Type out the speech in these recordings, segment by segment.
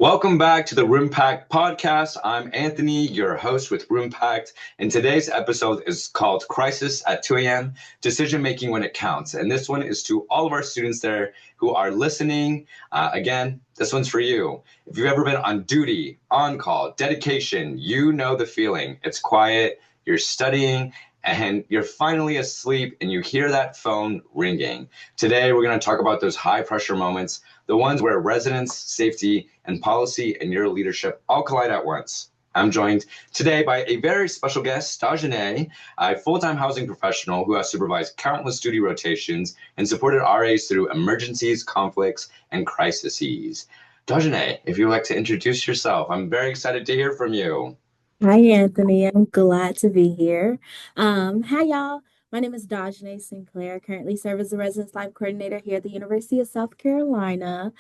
Welcome back to the Roompact podcast. I'm Anthony, your host with Roompact, and today's episode is called Crisis at 2 a.m. Decision Making When It Counts. And this one is to all of our students there who are listening. Again, this one's for you. If you've ever been on duty, on call, dedication, you know the feeling. It's quiet, you're studying, and you're finally asleep and you hear that phone ringing. Today, we're going to talk about those high pressure moments, the ones where residents, safety, and policy and your leadership all collide at once. I'm joined today by a very special guest, Zhané, a full-time housing professional who has supervised countless duty rotations and supported RAs through emergencies, conflicts, and crises. Zhané, if you'd like to introduce yourself, I'm very excited to hear from you. Hi, Anthony. I'm glad to be here. Hi, y'all. My name is Zhané Sinclair. Currently serve as the Residence Life Coordinator here at the University of South Carolina.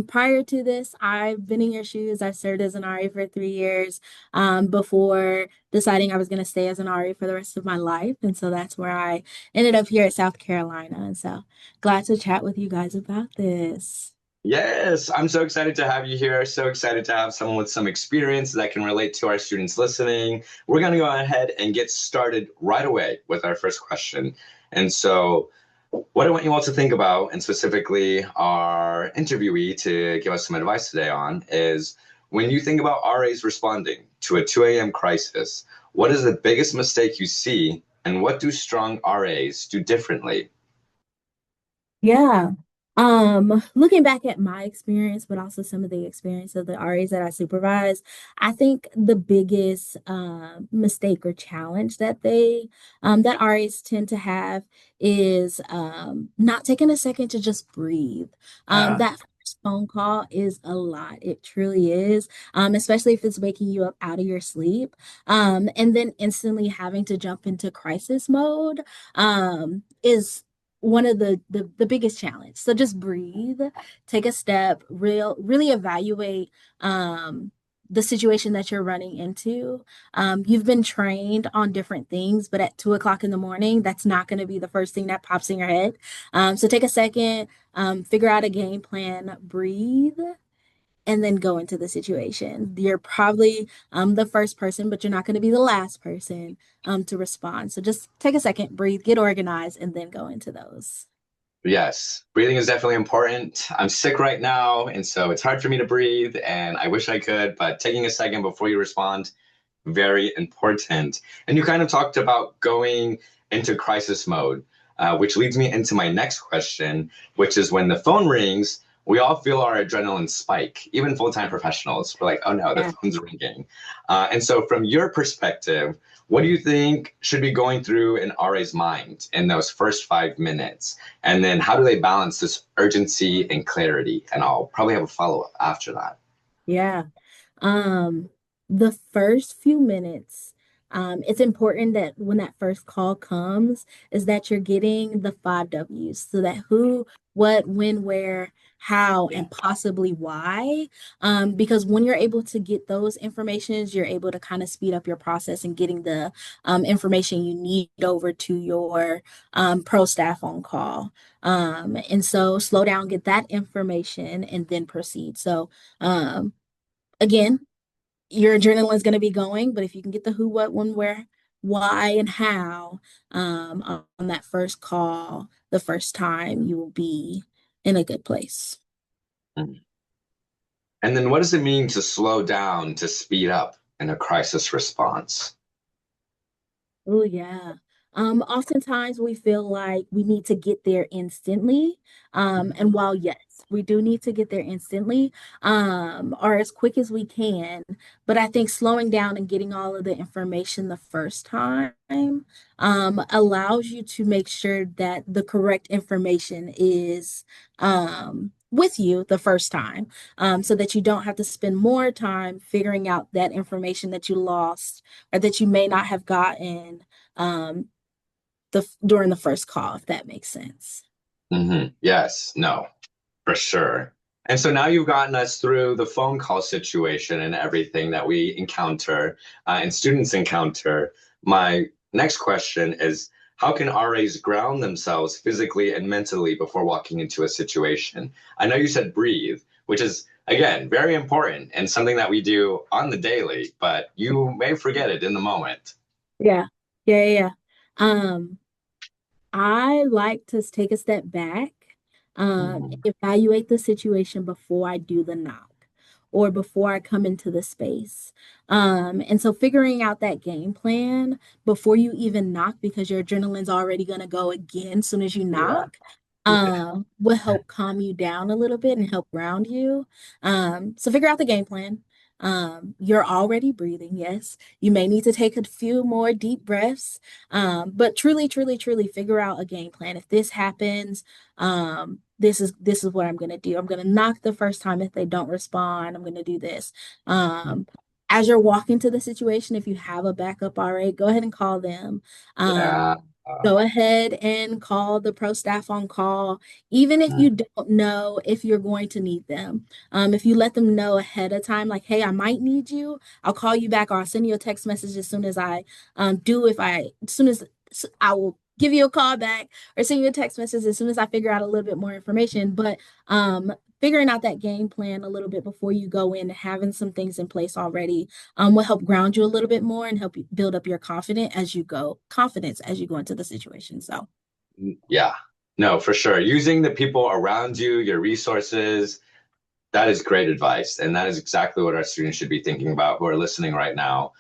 Prior to this, I've been in your shoes. I served as an RA for 3 years before deciding I was going to stay as an RA for the rest of my life. And so that's where I ended up here at South Carolina. And so glad to chat with you guys about this. Yes, I'm so excited to have you here. So excited to have someone with some experience that can relate to our students listening. We're going to go ahead and get started right away with our first question. And so, what I want you all to think about, and specifically our interviewee to give us some advice today on, is when you think about RAs responding to a 2 a.m. crisis, what is the biggest mistake you see, and what do strong RAs do differently? Yeah. Looking back at my experience, but also some of the experience of the RAs that I supervise, I think the biggest mistake or challenge that RAs tend to have is not taking a second to just breathe. Uh, That first phone call is a lot. It truly is, especially if it's waking you up out of your sleep. And then instantly having to jump into crisis mode is one of the biggest challenge. So just breathe, take a step, really evaluate the situation that you're running into. You've been trained on different things, but at 2 o'clock in the morning, that's not going to be the first thing that pops in your head. So take a second, figure out a game plan, breathe, and then go into the situation. You're probably the first person, but you're not going to be the last person to respond. So just take a second, breathe, get organized, and then go into those. Yes, breathing is definitely important. I'm sick right now, and so it's hard for me to breathe, and I wish I could, but taking a second before you respond, very important. And you kind of talked about going into crisis mode, which leads me into my next question, which is when the phone rings, we all feel our adrenaline spike, even full-time professionals. We're like, oh no, the Yeah. phone's ringing. And so from your perspective, what do you think should be going through an RA's mind in those first 5 minutes? And then how do they balance this urgency and clarity? And I'll probably have a follow-up after that. Yeah. Um, the first few minutes, it's important that when that first call comes, is that you're getting the five W's. So that who, what, when, where, how, Yeah. and possibly why. Because when you're able to get those informations, you're able to kind of speed up your process and getting the information you need over to your pro staff on call. And so slow down, get that information, and then proceed. So again, your adrenaline is going to be going, but if you can get the who, what, when, where, why, and how on that first call, the first time, you will be in a good place. Mhm. And then what does it mean to slow down to speed up in a crisis response? Oh, yeah. Oftentimes we feel like we need to get there instantly. And while yes, we do need to get there instantly, or as quick as we can, but I think slowing down and getting all of the information the first time, allows you to make sure that the correct information is, with you the first time, so that you don't have to spend more time figuring out that information that you lost or that you may not have gotten um, during the first call, if that makes sense. Yes, no, for sure. And so now you've gotten us through the phone call situation and everything that we encounter and students encounter. My next question is, how can RAs ground themselves physically and mentally before walking into a situation? I know you said breathe, which is again, very important and something that we do on the daily, but you may forget it in the moment. Yeah. Yeah, yeah, yeah. Um, I like to take a step back, Mhm. evaluate the situation before I do the knock or before I come into the space. And so figuring out that game plan before you even knock, because your adrenaline's already going to go again as soon as you Yeah. knock, Yeah. will help calm you down a little bit and help ground you. So figure out the game plan. You're already breathing, yes. You may need to take a few more deep breaths, but truly, truly, truly figure out a game plan. If this happens, this is what I'm gonna do. I'm gonna knock the first time. If they don't respond, I'm gonna do this. Um, as you're walking to the situation, if you have a backup RA, go ahead and call them. Yeah. Go ahead and call the pro staff on call, even if you don't know if you're going to need them. If you let them know ahead of time, like, hey, I might need you, I'll call you back or I'll send you a text message as soon as I as soon as I will give you a call back or send you a text message as soon as I figure out a little bit more information. But figuring out that game plan a little bit before you go in, having some things in place already, will help ground you a little bit more and help you build up your confidence as you go into the situation. So Yeah. No, for sure. Using the people around you, your resources, that is great advice. And that is exactly what our students should be thinking about who are listening right now.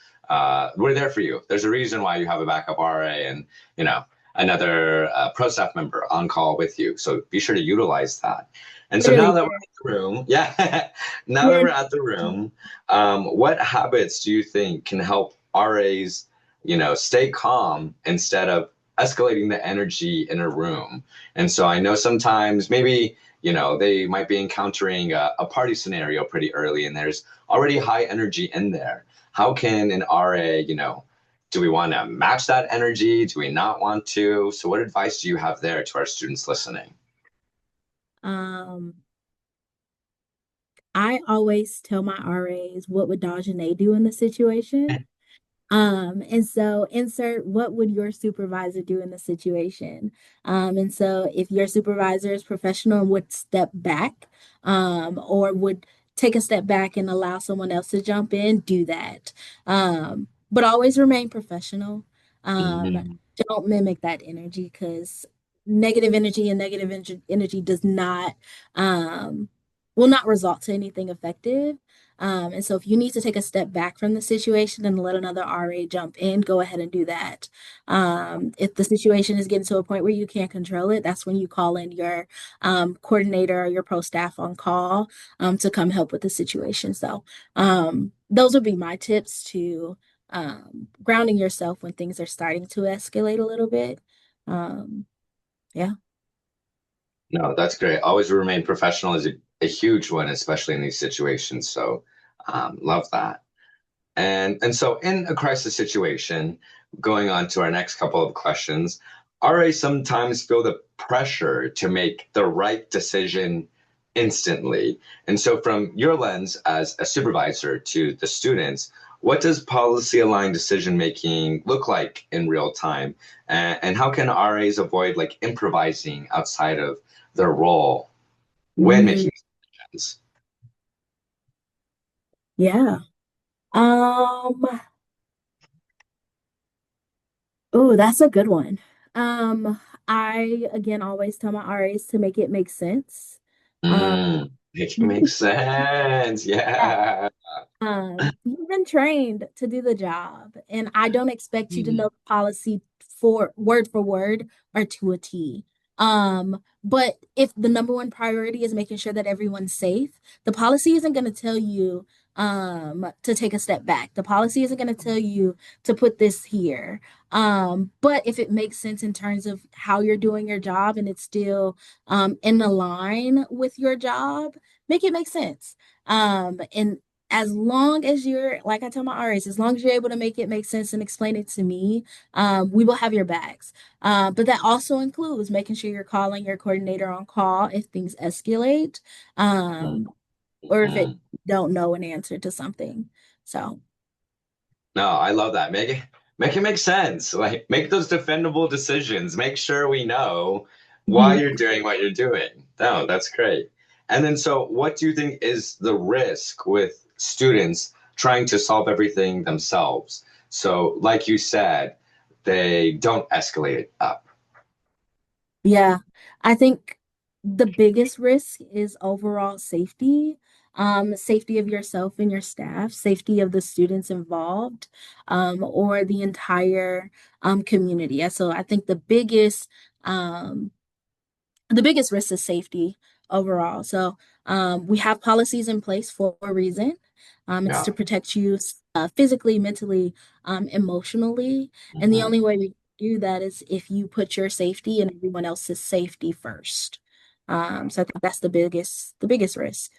We're there for you. There's a reason why you have a backup RA and, you know, another pro staff member on call with you. So be sure to utilize that. And so now really, that we're at the room, yeah, now that yeah. we're at the room, what habits do you think can help RAs, stay calm instead of escalating the energy in a room? And so I know sometimes maybe they might be encountering a party scenario pretty early and there's already high energy in there. How can an RA, do we want to match that energy? Do we not want to? So, what advice do you have there to our students listening? Um, I always tell my RAs what would Dajane do in the situation. And so insert what would your supervisor do in the situation? And so if your supervisor is professional and would step back, or would take a step back and allow someone else to jump in, do that. But always remain professional. Um, Mhm. don't mimic that energy because negative energy and energy does not, um, will not result to anything effective. And so if you need to take a step back from the situation and let another RA jump in, go ahead and do that. If the situation is getting to a point where you can't control it, that's when you call in your coordinator or your pro staff on call to come help with the situation. So those would be my tips to grounding yourself when things are starting to escalate a little bit. Um, yeah. No, that's great. Always remain professional is a huge one, especially in these situations. So, love that. And so in a crisis situation, going on to our next couple of questions, RAs sometimes feel the pressure to make the right decision instantly. And so from your lens as a supervisor to the students, what does policy aligned decision making look like in real time? And how can RAs avoid like improvising outside of their role when Mm, making decisions? yeah. Um, Oh, that's a good one. I again always tell my RAs to make it make sense. Um, It makes sense. Yeah. you've been trained to do the job, and I don't expect you to know the policy for word or to a T. But if the number one priority is making sure that everyone's safe, the policy isn't going to tell you to take a step back. The policy isn't going to tell you to put this here. But if it makes sense in terms of how you're doing your job and it's still in the line with your job, make it make sense. And as long as you're, like I tell my RAs, as long as you're able to make it make sense and explain it to me, we will have your backs. But that also includes making sure you're calling your coordinator on call if things escalate, um, or if it Mhm. don't know an answer to something. So, No, I love that. Make it make sense. Like make those defendable decisions. Make sure we know why mhm. you're doing what you're doing. No, that's great. And then, so what do you think is the risk with students trying to solve everything themselves? So, like you said, they don't escalate it up. Yeah, I think the biggest risk is overall safety, safety of yourself and your staff, safety of the students involved, or the entire community. Yeah, so I think um, the biggest risk is safety overall. So we have policies in place for a reason. It's Yeah. to protect you physically, mentally, emotionally. And the Mhm. only way we do that is if you put your safety and everyone else's safety first. So I think that's the biggest risk.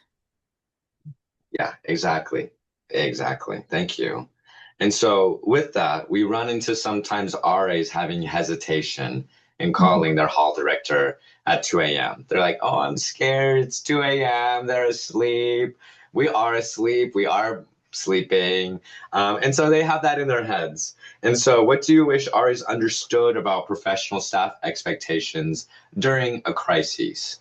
Yeah, exactly. Exactly. Thank you. And so with that, we run into sometimes RAs having hesitation in Mhm. calling their hall director at 2 a.m. They're like, oh, I'm scared. It's 2 a.m. They're asleep. We are asleep. We are sleeping. And so they have that in their heads. And so what do you wish RAs understood about professional staff expectations during a crisis?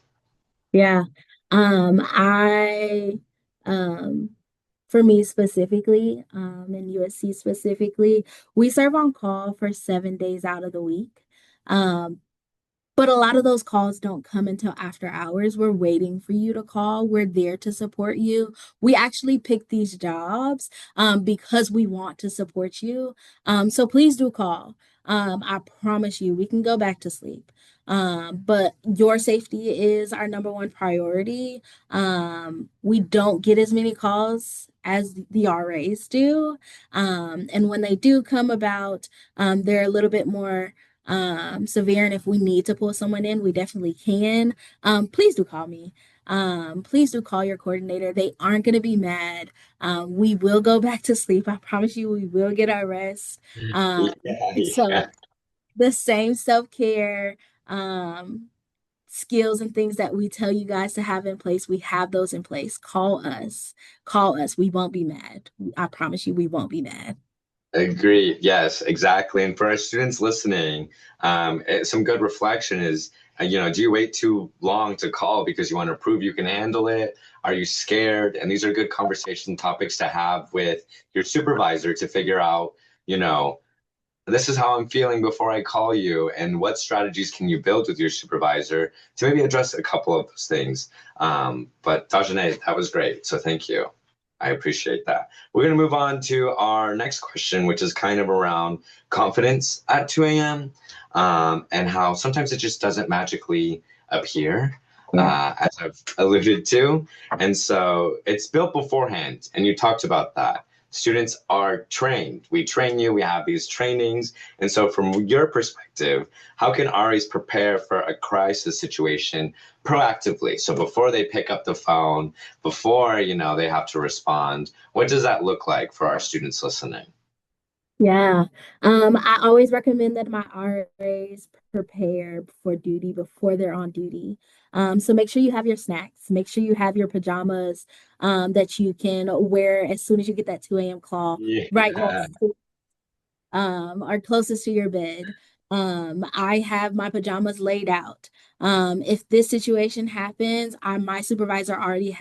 Yeah. I um for me specifically, and USC specifically, we serve on call for 7 days out of the week. Um, but a lot of those calls don't come until after hours. We're waiting for you to call. We're there to support you. We actually pick these jobs because we want to support you. So please do call. I promise you, we can go back to sleep. But your safety is our number one priority. We don't get as many calls as the RAs do. And when they do come about, they're a little bit more severe. And if we need to pull someone in, we definitely can. Please do call me. Please do call your coordinator. They aren't going to be mad. We will go back to sleep. I promise you, we will get our rest. Yeah, So yeah. the same self-care, um, skills and things that we tell you guys to have in place, we have those in place. Call us. Call us. We won't be mad. I promise you, we won't be mad. Agree. Yes, exactly. And for our students listening, some good reflection is, do you wait too long to call because you want to prove you can handle it? Are you scared? And these are good conversation topics to have with your supervisor to figure out, you know, this is how I'm feeling before I call you, and what strategies can you build with your supervisor to maybe address a couple of those things. But Tajane, that was great. So thank you. I appreciate that. We're going to move on to our next question, which is kind of around confidence at 2 a.m. And how sometimes it just doesn't magically appear, Yeah. as I've alluded to. And so it's built beforehand, and you talked about that. Students are trained. We train you, we have these trainings. And so, from your perspective, how can RAs prepare for a crisis situation proactively? So, before they pick up the phone, before they have to respond, what does that look like for our students listening? Yeah. I always recommend that my RAs prepare for duty before they're on duty. So make sure you have your snacks, make sure you have your pajamas, that you can wear as soon as you get that 2 a.m. call right Yeah. next are closest to your bed. I have my pajamas laid out. If this situation happens, my supervisor already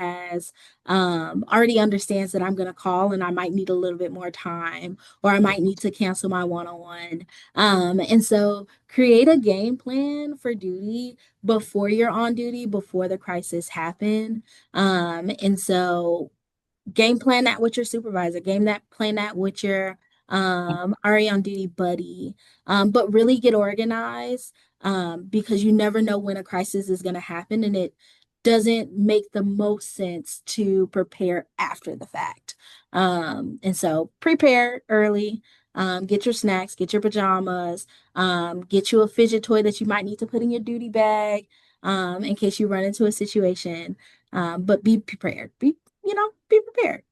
understands that I'm going to call and I might need a little bit more time or I might need to cancel my one-on-one. And so create a game plan for duty before you're on duty, before the crisis happen. And so game plan that with your supervisor, plan that with your RA on duty buddy. But really get organized because you never know when a crisis is going to happen and it doesn't make the most sense to prepare after the fact. And so prepare early. Get your snacks, get your pajamas, get you a fidget toy that you might need to put in your duty bag in case you run into a situation. But be prepared. Be prepared.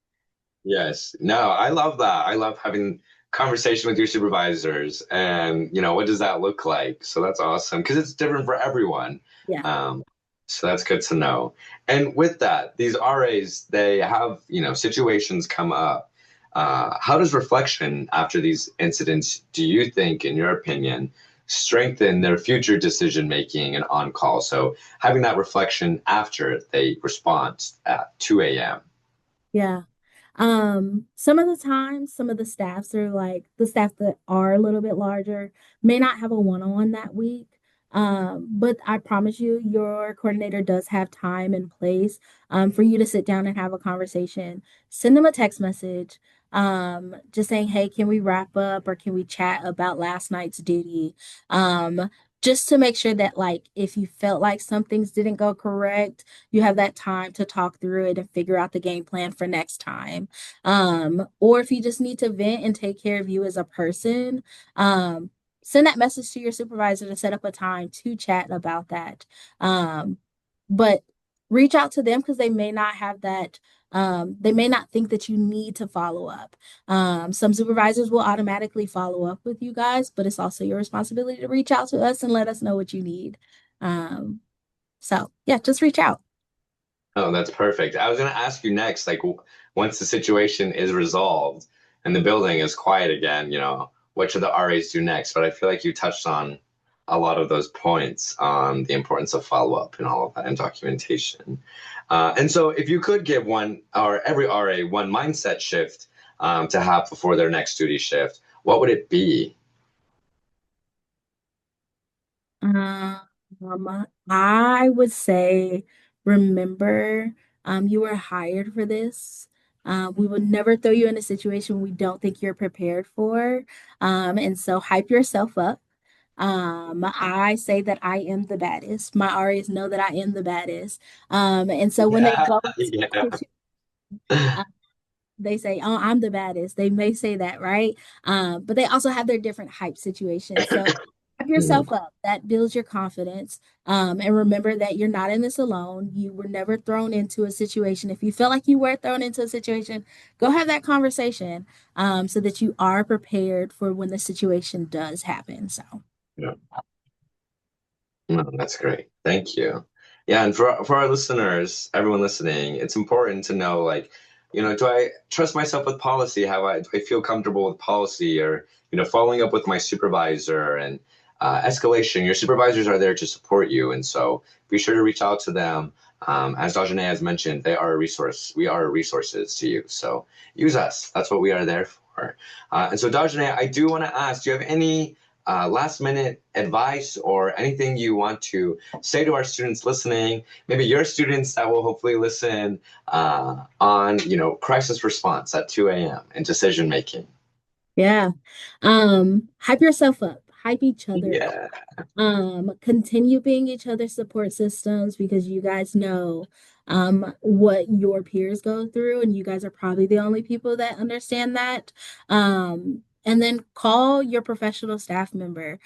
Yes. No, I love that. I love having conversation with your supervisors and, what does that look like? So that's awesome because it's different for everyone. Yeah. Um, so that's good to know. And with that, these RAs, they have, situations come up. How does reflection after these incidents, do you think, in your opinion, strengthen their future decision making and on call. So having that reflection after they respond at 2 a.m. Yeah. Some of the times, some of the staffs are like the staff that are a little bit larger may not have a one-on-one that week. But I promise you, your coordinator does have time and place for you to sit down and have a conversation. Send them a text message, just saying, hey, can we wrap up or can we chat about last night's duty? Just to make sure that like if you felt like some things didn't go correct, you have that time to talk through it and figure out the game plan for next time. Or if you just need to vent and take care of you as a person, send that message to your supervisor to set up a time to chat about that. But reach out to them because they may not have that. They may not think that you need to follow up. Some supervisors will automatically follow up with you guys, but it's also your responsibility to reach out to us and let us know what you need. Um, so yeah, just reach out. Oh, that's perfect. I was going to ask you next, like once the situation is resolved and the building is quiet again, what should the RAs do next? But I feel like you touched on a lot of those points on the importance of follow-up and all of that and documentation. And so if you could give one or every RA one mindset shift to have before their next duty shift, what would it be? Um, I would say, remember, you were hired for this. We would never throw you in a situation we don't think you're prepared for. And so hype yourself up. I say that I am the baddest. My RAs know that I am the baddest. And so when they Yeah, go yeah. into they say, "Oh, I'm the baddest." They may say that, right? But they also have their different hype situations. So hype Mhm. yourself up. That builds your confidence. And remember that you're not in this alone. You were never thrown into a situation. If you feel like you were thrown into a situation, go have that conversation so that you are prepared for when the situation does happen. So, Yeah. No, that's great. Thank you. Yeah, and for our listeners, everyone listening, it's important to know like, do I trust myself with policy? Do I feel comfortable with policy or, following up with my supervisor and escalation? Your supervisors are there to support you, and so be sure to reach out to them. As Dajane has mentioned, they are a resource. We are resources to you. So use us. That's what we are there for. And so Dajane, I do want to ask, do you have any last minute advice or anything you want to say to our students listening, maybe your students that will hopefully listen on, crisis response at 2 a.m. and decision making? yeah. Hype yourself up. Hype each other up. Yeah. Continue being each other's support systems because you guys know what your peers go through, and you guys are probably the only people that understand that. And then call your professional staff member.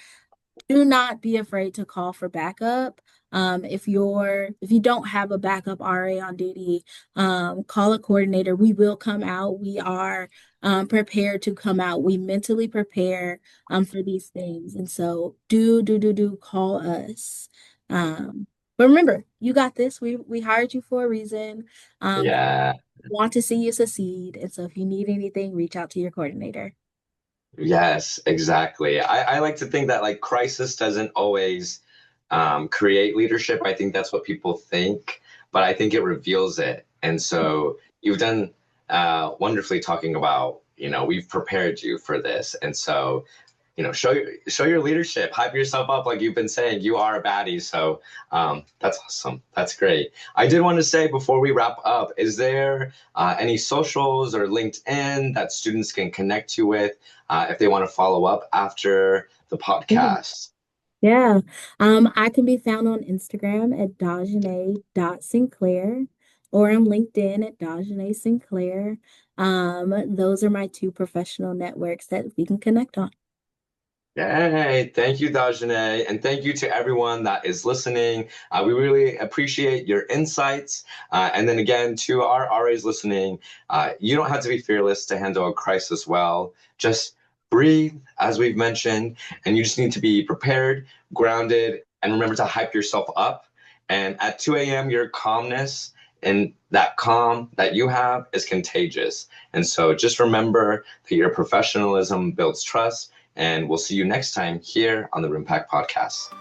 Do not be afraid to call for backup. If you don't have a backup RA on duty, call a coordinator. We will come out. We are prepared to come out. We mentally prepare for these things. And so do call us. Um, but remember, you got this. We hired you for a reason. We Yeah. want to see you succeed. And so if you need anything, reach out to your coordinator. Yes, exactly. I like to think that like crisis doesn't always create leadership. I think that's what people think, but I think it reveals it. And so you've done wonderfully talking about, we've prepared you for this. And so, show your leadership, hype yourself up like you've been saying. You are a baddie. So that's awesome. That's great. I did want to say before we wrap up, is there any socials or LinkedIn that students can connect you with if they want to follow up after the podcast? Yeah. I can be found on Instagram at Dajane.Sinclair or on LinkedIn at Dajane Sinclair. Those are my two professional networks that we can connect on. Yay. Thank you, Dajane. And thank you to everyone that is listening. We really appreciate your insights. And then again, to our RAs listening, you don't have to be fearless to handle a crisis well. Just breathe, as we've mentioned, and you just need to be prepared, grounded, and remember to hype yourself up. And at 2 a.m., your calmness and that calm that you have is contagious. And so just remember that your professionalism builds trust And we'll see you next time here on the Roompact podcast.